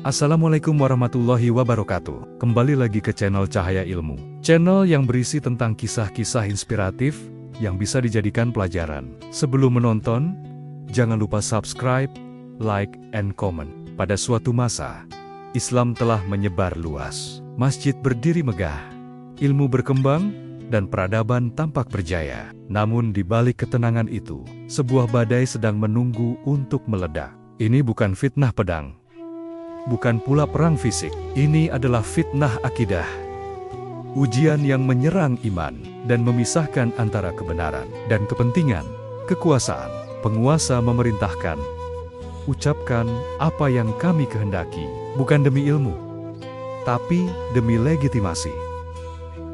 Assalamualaikum warahmatullahi wabarakatuh. Kembali lagi ke channel Cahaya Ilmu. Channel yang berisi tentang kisah-kisah inspiratif yang bisa dijadikan pelajaran. Sebelum menonton, jangan lupa subscribe, like, and comment. Pada suatu masa, Islam telah menyebar luas. Masjid berdiri megah, ilmu berkembang, dan peradaban tampak berjaya. Namun di balik ketenangan itu, sebuah badai sedang menunggu untuk meledak. Ini bukan fitnah pedang. Bukan pula perang fisik, ini adalah fitnah akidah. Ujian yang menyerang iman dan memisahkan antara kebenaran dan kepentingan, kekuasaan. Penguasa memerintahkan, ucapkan apa yang kami kehendaki, bukan demi ilmu, tapi demi legitimasi.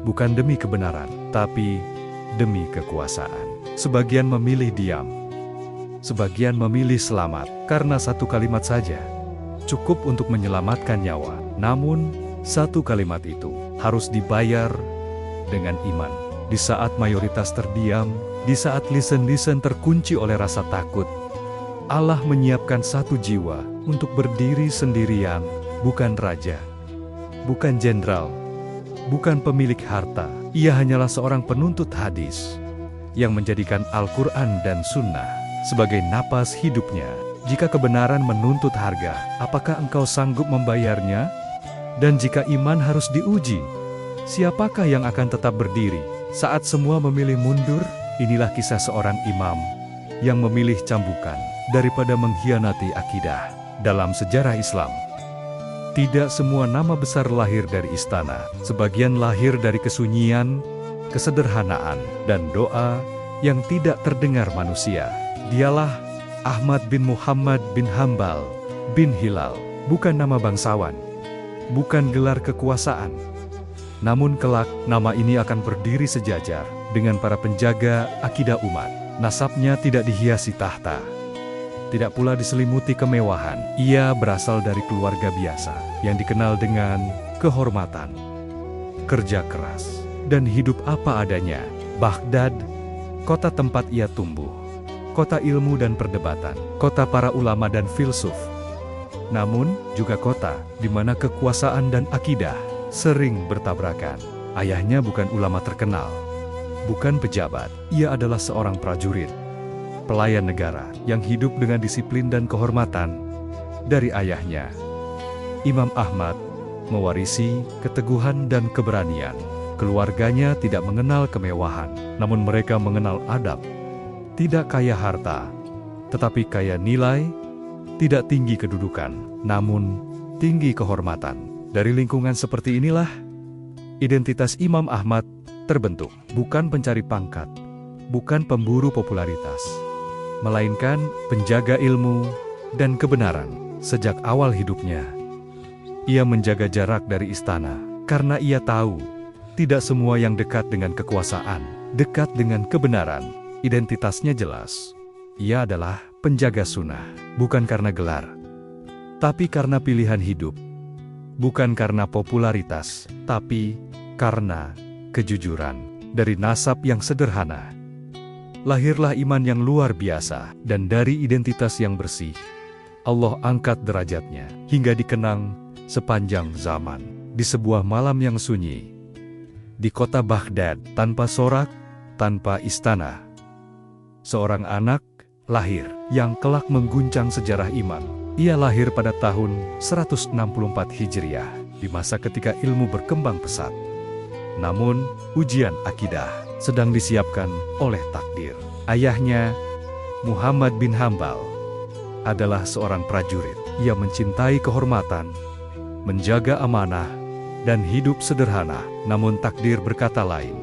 Bukan demi kebenaran, tapi demi kekuasaan. Sebagian memilih diam, sebagian memilih selamat, karena satu kalimat saja cukup untuk menyelamatkan nyawa. Namun, satu kalimat itu harus dibayar dengan iman. Di saat mayoritas terdiam, di saat lisan-lisan terkunci oleh rasa takut, Allah menyiapkan satu jiwa untuk berdiri sendirian, bukan raja, bukan jenderal, bukan pemilik harta. Ia hanyalah seorang penuntut hadis yang menjadikan Al-Quran dan Sunnah sebagai napas hidupnya. Jika kebenaran menuntut harga, apakah engkau sanggup membayarnya? Dan jika iman harus diuji, siapakah yang akan tetap berdiri? Saat semua memilih mundur, inilah kisah seorang imam yang memilih cambukan daripada mengkhianati akidah. Dalam sejarah Islam, tidak semua nama besar lahir dari istana. Sebagian lahir dari kesunyian, kesederhanaan, dan doa yang tidak terdengar manusia. Dialah Ahmad bin Muhammad bin Hambal bin Hilal. Bukan nama bangsawan, bukan gelar kekuasaan. Namun kelak, nama ini akan berdiri sejajar dengan para penjaga akidah umat. Nasabnya tidak dihiasi tahta, tidak pula diselimuti kemewahan. Ia berasal dari keluarga biasa yang dikenal dengan kehormatan, kerja keras, dan hidup apa adanya. Baghdad, kota tempat ia tumbuh, kota ilmu dan perdebatan, kota para ulama dan filsuf. Namun, juga kota di mana kekuasaan dan akidah sering bertabrakan. Ayahnya bukan ulama terkenal, bukan pejabat. Ia adalah seorang prajurit, pelayan negara yang hidup dengan disiplin dan kehormatan dari ayahnya. Imam Ahmad mewarisi keteguhan dan keberanian. Keluarganya tidak mengenal kemewahan, namun mereka mengenal adab. Tidak kaya harta, tetapi kaya nilai. Tidak tinggi kedudukan, namun tinggi kehormatan. Dari lingkungan seperti inilah, identitas Imam Ahmad terbentuk. Bukan pencari pangkat, bukan pemburu popularitas, melainkan penjaga ilmu dan kebenaran. Sejak awal hidupnya, ia menjaga jarak dari istana, karena ia tahu, tidak semua yang dekat dengan kekuasaan, dekat dengan kebenaran. Identitasnya jelas. Ia adalah penjaga sunnah, bukan karena gelar, tapi karena pilihan hidup. Bukan karena popularitas, tapi karena kejujuran. Dari nasab yang sederhana, lahirlah iman yang luar biasa. Dan dari identitas yang bersih, Allah angkat derajatnya hingga dikenang sepanjang zaman. Di sebuah malam yang sunyi, di kota Baghdad, tanpa sorak, tanpa istana, seorang anak lahir yang kelak mengguncang sejarah iman. Ia lahir pada tahun 164 Hijriah, di masa ketika ilmu berkembang pesat. Namun, ujian akidah sedang disiapkan oleh takdir. Ayahnya, Muhammad bin Hambal, adalah seorang prajurit. Ia mencintai kehormatan, menjaga amanah, dan hidup sederhana. Namun takdir berkata lain.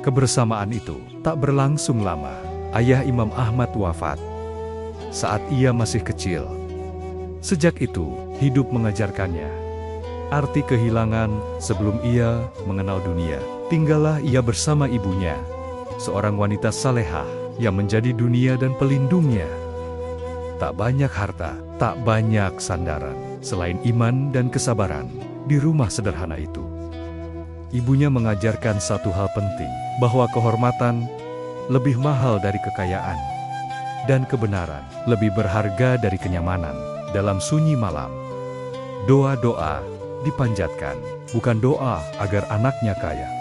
Kebersamaan itu tak berlangsung lama. Ayah Imam Ahmad wafat saat ia masih kecil. Sejak itu, hidup mengajarkannya arti kehilangan sebelum ia mengenal dunia. Tinggallah ia bersama ibunya, seorang wanita salehah yang menjadi dunia dan pelindungnya. Tak banyak harta, tak banyak sandaran, selain iman dan kesabaran. Di rumah sederhana itu, ibunya mengajarkan satu hal penting, bahwa kehormatan lebih mahal dari kekayaan, dan kebenaran lebih berharga dari kenyamanan. Dalam sunyi malam, Doa-doa dipanjatkan, bukan doa agar anaknya kaya,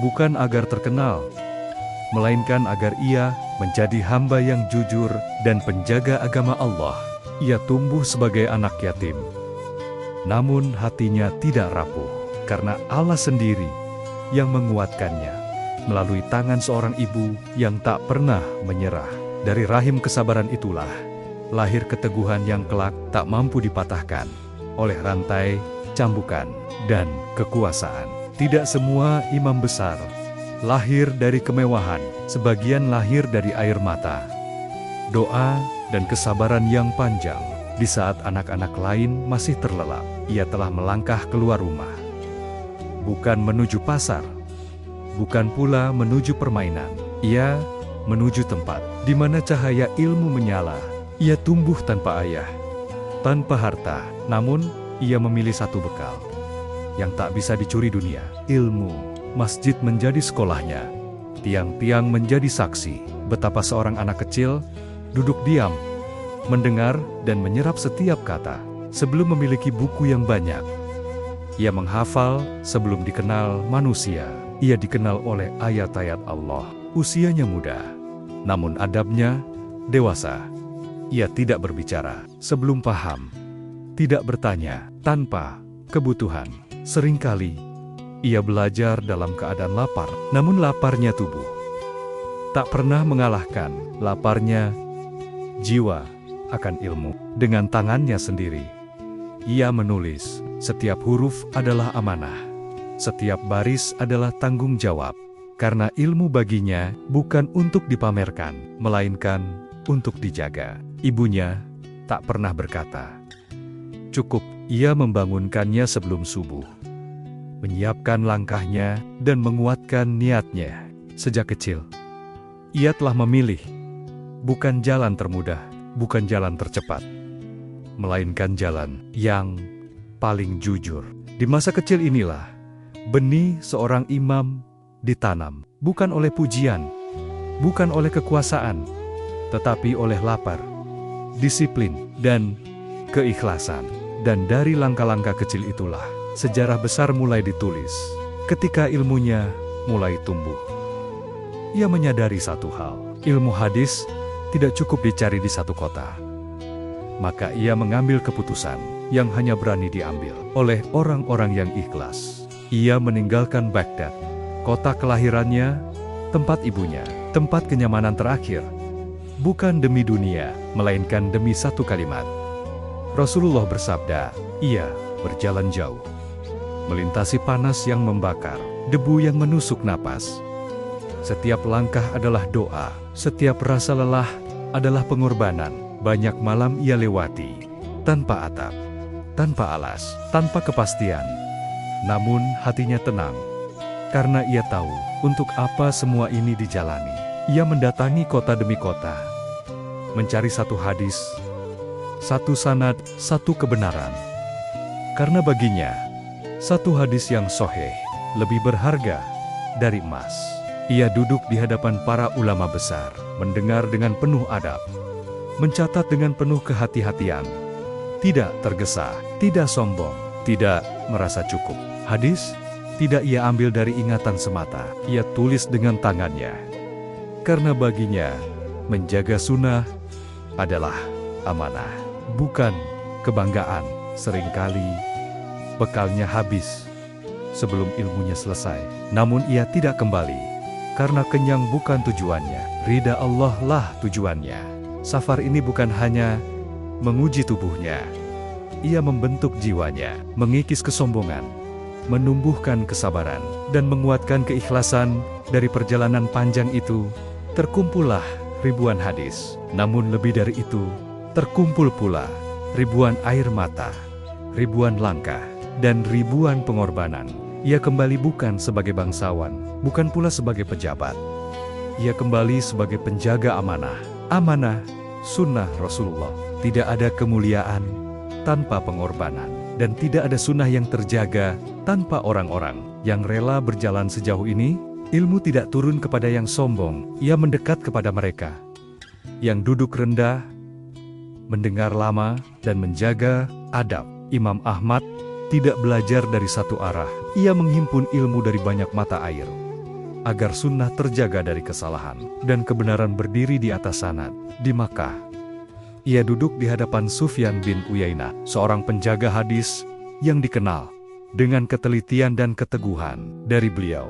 bukan agar terkenal, melainkan agar ia menjadi hamba yang jujur dan penjaga agama Allah. Ia tumbuh sebagai anak yatim, namun hatinya tidak rapuh, karena Allah sendiri yang menguatkannya melalui tangan seorang ibu yang tak pernah menyerah. Dari rahim kesabaran itulah lahir keteguhan yang kelak tak mampu dipatahkan oleh rantai, cambukan, dan kekuasaan. Tidak semua imam besar lahir dari kemewahan, sebagian lahir dari air mata, doa, dan kesabaran yang panjang. Di saat anak-anak lain masih terlelap, ia telah melangkah keluar rumah. Bukan menuju pasar, bukan pula menuju permainan. Ia menuju tempat di mana cahaya ilmu menyala. Ia tumbuh tanpa ayah, tanpa harta, namun ia memilih satu bekal yang tak bisa dicuri dunia, ilmu. Masjid menjadi sekolahnya, tiang-tiang menjadi saksi betapa seorang anak kecil duduk diam, mendengar dan menyerap setiap kata. Sebelum memiliki buku yang banyak, ia menghafal. Sebelum dikenal manusia, ia dikenal oleh ayat-ayat Allah. Usianya muda, namun adabnya dewasa. Ia tidak berbicara sebelum paham, tidak bertanya tanpa kebutuhan. Seringkali ia belajar dalam keadaan lapar, namun laparnya tubuh tak pernah mengalahkan laparnya jiwa akan ilmu. Dengan tangannya sendiri, ia menulis. Setiap huruf adalah amanah, setiap baris adalah tanggung jawab, karena ilmu baginya bukan untuk dipamerkan, melainkan untuk dijaga. Ibunya tak pernah berkata, "Cukup." Ia membangunkannya sebelum subuh, menyiapkan langkahnya, dan menguatkan niatnya. Sejak kecil, ia telah memilih bukan jalan termudah, bukan jalan tercepat, melainkan jalan yang paling jujur. Di masa kecil inilah benih seorang imam ditanam, bukan oleh pujian, bukan oleh kekuasaan, tetapi oleh lapar, disiplin, dan keikhlasan. Dan dari langkah-langkah kecil itulah sejarah besar mulai ditulis. Ketika ilmunya mulai tumbuh, ia menyadari satu hal: ilmu hadis tidak cukup dicari di satu kota. Maka ia mengambil keputusan yang hanya berani diambil oleh orang-orang yang ikhlas. Ia meninggalkan Baghdad, kota kelahirannya, tempat ibunya, tempat kenyamanan terakhir, bukan demi dunia, melainkan demi satu kalimat. Rasulullah bersabda, ia berjalan jauh, melintasi panas yang membakar, debu yang menusuk napas. Setiap langkah adalah doa, setiap rasa lelah adalah pengorbanan. Banyak malam ia lewati, tanpa atap, tanpa alas, tanpa kepastian. Namun hatinya tenang, karena ia tahu untuk apa semua ini dijalani. Ia mendatangi kota demi kota, mencari satu hadis, satu sanad, satu kebenaran. Karena baginya, satu hadis yang sahih lebih berharga dari emas. Ia duduk di hadapan para ulama besar, mendengar dengan penuh adab, mencatat dengan penuh kehati-hatian, tidak tergesa, tidak sombong, tidak merasa cukup. Hadis tidak ia ambil dari ingatan semata, ia tulis dengan tangannya. Karena baginya, menjaga sunnah adalah amanah, bukan kebanggaan. Seringkali bekalnya habis sebelum ilmunya selesai. Namun ia tidak kembali, karena kenyang bukan tujuannya, ridha Allah lah tujuannya. Safar ini bukan hanya menguji tubuhnya, ia membentuk jiwanya, mengikis kesombongan, menumbuhkan kesabaran, dan menguatkan keikhlasan. Dari perjalanan panjang itu, terkumpullah ribuan hadis. Namun lebih dari itu, terkumpul pula ribuan air mata, ribuan langkah, dan ribuan pengorbanan. Ia kembali bukan sebagai bangsawan, bukan pula sebagai pejabat. Ia kembali sebagai penjaga amanah. Amanah, sunnah Rasulullah. Tidak ada kemuliaan tanpa pengorbanan. Dan tidak ada sunnah yang terjaga tanpa orang-orang yang rela berjalan sejauh ini. Ilmu tidak turun kepada yang sombong, ia mendekat kepada mereka yang duduk rendah, mendengar lama, dan menjaga adab. Imam Ahmad tidak belajar dari satu arah. Ia menghimpun ilmu dari banyak mata air, agar sunnah terjaga dari kesalahan, dan kebenaran berdiri di atas sanad. Di Makkah, ia duduk di hadapan Sufyan bin Uyainah, seorang penjaga hadis yang dikenal dengan ketelitian dan keteguhan. Dari beliau,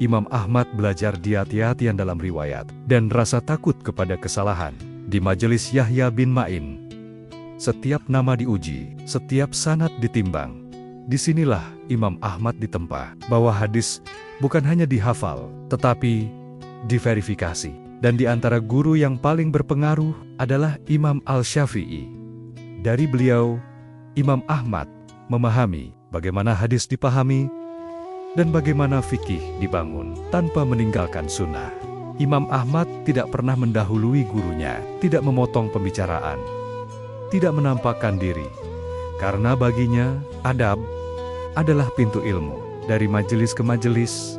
Imam Ahmad belajar hati-hatian dalam riwayat, dan rasa takut kepada kesalahan. Di majelis Yahya bin Ma'in, setiap nama diuji, setiap sanad ditimbang. Disinilah Imam Ahmad ditempa bahwa hadis bukan hanya dihafal, tetapi diverifikasi. Dan di antara guru yang paling berpengaruh adalah Imam Al-Syafi'i. Dari beliau, Imam Ahmad memahami bagaimana hadis dipahami dan bagaimana fikih dibangun tanpa meninggalkan sunnah. Imam Ahmad tidak pernah mendahului gurunya, tidak memotong pembicaraan, tidak menampakkan diri, karena baginya adab adalah pintu ilmu. Dari majelis ke majelis,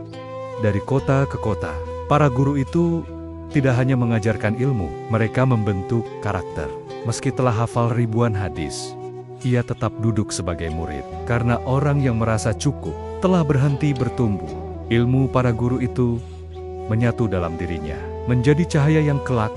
dari kota ke kota, para guru itu tidak hanya mengajarkan ilmu, mereka membentuk karakter. Meski telah hafal ribuan hadis, ia tetap duduk sebagai murid, karena orang yang merasa cukup telah berhenti bertumbuh. Ilmu para guru itu menyatu dalam dirinya, menjadi cahaya yang kelak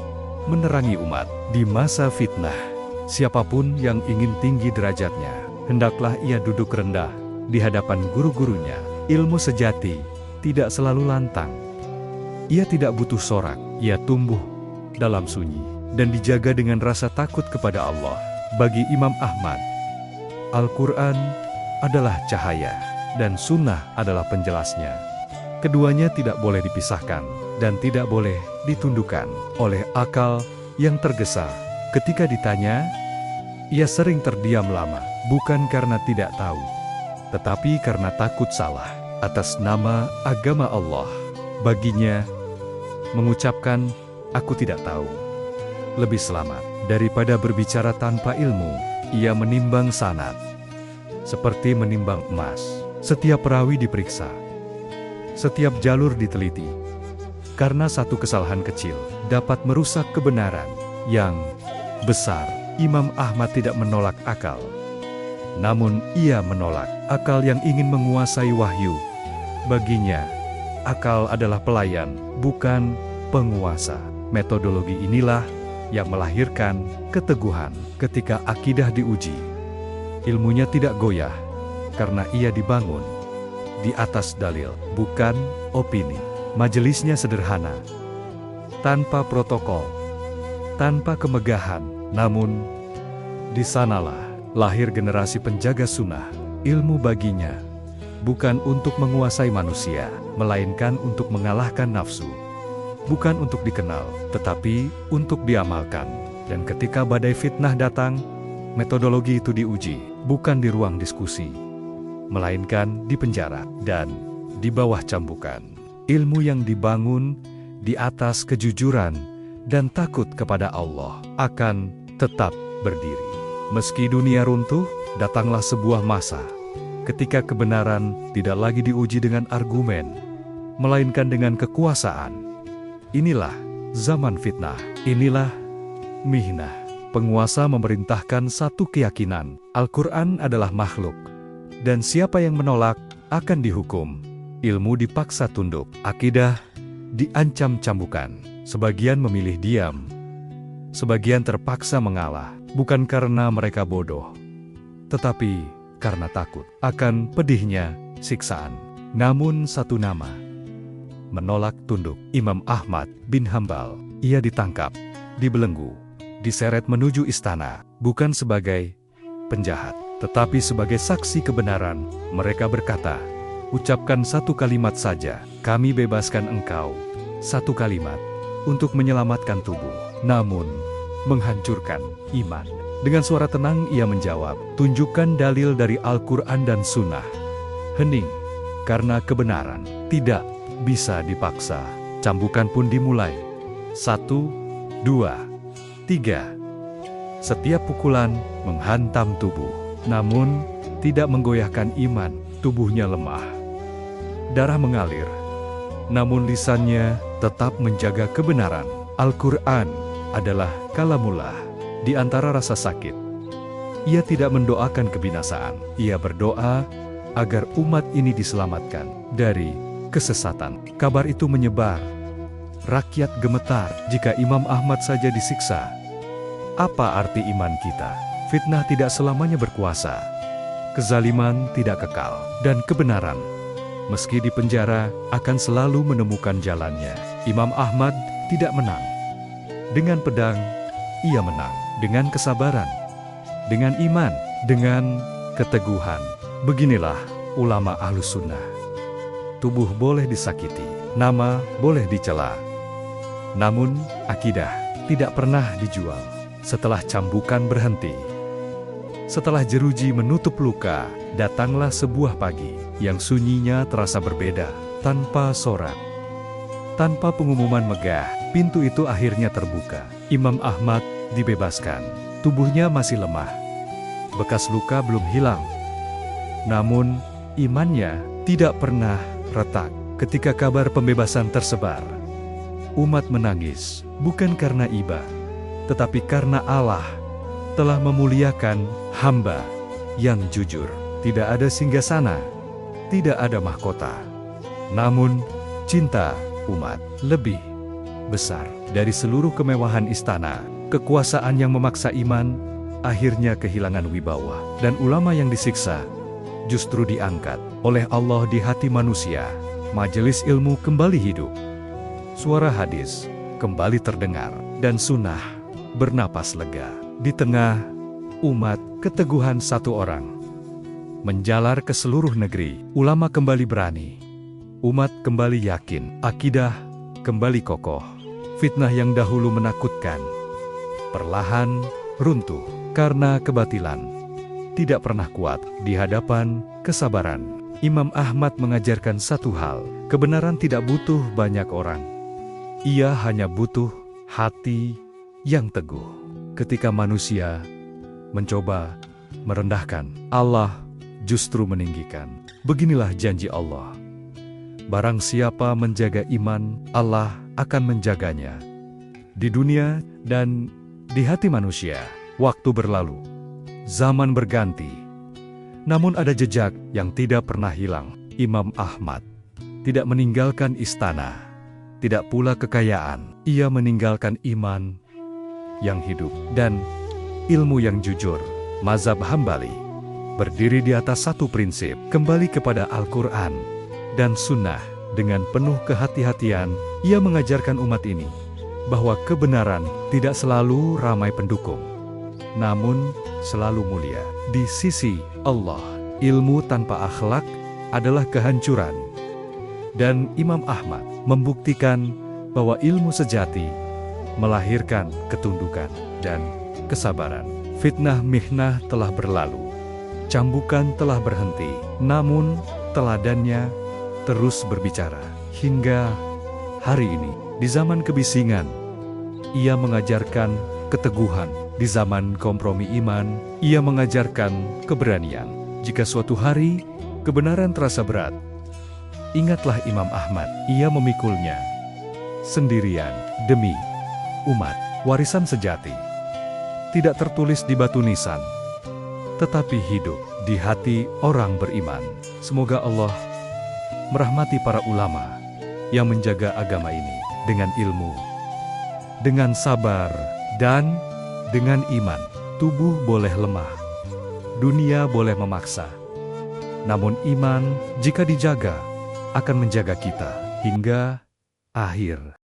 menerangi umat. Di masa fitnah, siapapun yang ingin tinggi derajatnya, hendaklah ia duduk rendah di hadapan guru-gurunya. Ilmu sejati tidak selalu lantang. Ia tidak butuh sorak, ia tumbuh dalam sunyi dan dijaga dengan rasa takut kepada Allah. Bagi Imam Ahmad, Al-Quran adalah cahaya dan sunnah adalah penjelasnya. Keduanya tidak boleh dipisahkan dan tidak boleh ditundukkan oleh akal yang tergesa. Ketika ditanya, ia sering terdiam lama, bukan karena tidak tahu, tetapi karena takut salah atas nama agama Allah. Baginya, mengucapkan, "Aku tidak tahu," lebih selamat daripada berbicara tanpa ilmu. Ia menimbang sanad seperti menimbang emas. Setiap perawi diperiksa, setiap jalur diteliti, karena satu kesalahan kecil dapat merusak kebenaran yang besar. Imam Ahmad tidak menolak akal, namun ia menolak akal yang ingin menguasai wahyu. Baginya, akal adalah pelayan, bukan penguasa. Metodologi inilah yang melahirkan keteguhan. Ketika akidah diuji, ilmunya tidak goyah, karena ia dibangun di atas dalil, bukan opini. Majelisnya sederhana, tanpa protokol, tanpa kemegahan. Namun, di sanalah lahir generasi penjaga sunnah. Ilmu baginya bukan untuk menguasai manusia, melainkan untuk mengalahkan nafsu. Bukan untuk dikenal, tetapi untuk diamalkan. Dan ketika badai fitnah datang, metodologi itu diuji, bukan di ruang diskusi, melainkan di penjara dan di bawah cambukan. Ilmu yang dibangun di atas kejujuran dan takut kepada Allah akan tetap berdiri. Meski dunia runtuh, datanglah sebuah masa ketika kebenaran tidak lagi diuji dengan argumen, melainkan dengan kekuasaan. Inilah zaman fitnah, inilah mihnah. Penguasa memerintahkan satu keyakinan, Al-Quran adalah makhluk, dan siapa yang menolak akan dihukum. Ilmu dipaksa tunduk, akidah diancam cambukan. Sebagian memilih diam, sebagian terpaksa mengalah, bukan karena mereka bodoh, tetapi karena takut akan pedihnya siksaan. Namun satu nama menolak tunduk, Imam Ahmad bin Hambal. Ia ditangkap, dibelenggu, diseret menuju istana, bukan sebagai penjahat, tetapi sebagai saksi kebenaran. Mereka berkata, "Ucapkan satu kalimat saja, kami bebaskan engkau." Satu kalimat untuk menyelamatkan tubuh, namun menghancurkan iman. Dengan suara tenang ia menjawab, "Tunjukkan dalil dari Al-Quran dan Sunnah." Hening, karena kebenaran tidak bisa dipaksa. Cambukan pun dimulai. 1, 2, 3. Setiap pukulan menghantam tubuh, namun tidak menggoyahkan iman. Tubuhnya lemah, darah mengalir, namun lisannya tetap menjaga kebenaran. Al-Quran adalah kalamullah. Di antara rasa sakit, Ia tidak mendoakan kebinasaan. Ia berdoa agar umat ini diselamatkan dari kesesatan. Kabar itu menyebar. Rakyat gemetar. Jika Imam Ahmad saja disiksa, apa arti iman kita? Fitnah tidak selamanya berkuasa. Kezaliman tidak kekal. Dan kebenaran, meski di penjara, akan selalu menemukan jalannya. Imam Ahmad tidak menang dengan pedang, ia menang dengan kesabaran, dengan iman, dengan keteguhan. Beginilah ulama Ahlus Sunnah. Tubuh boleh disakiti, nama boleh dicela, namun akidah tidak pernah dijual. Setelah cambukan berhenti, setelah jeruji menutup luka, datanglah sebuah pagi yang sunyinya terasa berbeda. Tanpa sorak, tanpa pengumuman megah, pintu itu akhirnya terbuka. Imam Ahmad dibebaskan. Tubuhnya masih lemah, bekas luka belum hilang, namun imannya tidak pernah retak. Ketika kabar pembebasan tersebar, umat menangis, bukan karena iba, tetapi karena Allah telah memuliakan hamba yang jujur. Tidak ada singgasana, tidak ada mahkota, namun cinta umat lebih besar dari seluruh kemewahan istana. Kekuasaan yang memaksa iman akhirnya kehilangan wibawa, dan ulama yang disiksa justru diangkat oleh Allah di hati manusia. Majelis ilmu kembali hidup, suara hadis kembali terdengar, dan sunnah bernapas lega. Di tengah umat, keteguhan satu orang menjalar ke seluruh negeri. Ulama kembali berani, umat kembali yakin, akidah kembali kokoh. Fitnah yang dahulu menakutkan perlahan runtuh karena kebatilan tidak pernah kuat di hadapan kesabaran. Imam Ahmad mengajarkan satu hal, kebenaran tidak butuh banyak orang. Ia hanya butuh hati yang teguh. Ketika manusia mencoba merendahkan, Allah justru meninggikan. Beginilah janji Allah. Barang siapa menjaga iman, Allah akan menjaganya. Di dunia dan di hati manusia. Waktu berlalu, zaman berganti, namun ada jejak yang tidak pernah hilang. Imam Ahmad tidak meninggalkan istana, tidak pula kekayaan. Ia meninggalkan iman yang hidup dan ilmu yang jujur. Mazhab Hambali berdiri di atas satu prinsip, kembali kepada Al-Quran dan Sunnah. Dengan penuh kehati-hatian, ia mengajarkan umat ini bahwa kebenaran tidak selalu ramai pendukung, namun selalu mulia di sisi Allah. Ilmu tanpa akhlak adalah kehancuran. Dan Imam Ahmad membuktikan bahwa ilmu sejati melahirkan ketundukan dan kesabaran. Fitnah mihnah telah berlalu, cambukan telah berhenti, namun teladannya terus berbicara. Hingga hari ini, di zaman kebisingan, ia mengajarkan keteguhan. Di zaman kompromi iman, ia mengajarkan keberanian. Jika suatu hari kebenaran terasa berat, ingatlah Imam Ahmad. Ia memikulnya sendirian demi umat. Warisan sejati tidak tertulis di batu nisan, tetapi hidup di hati orang beriman. Semoga Allah merahmati para ulama yang menjaga agama ini dengan ilmu, dengan sabar, dan dengan iman. Tubuh boleh lemah, dunia boleh memaksa, namun iman jika dijaga akan menjaga kita hingga akhir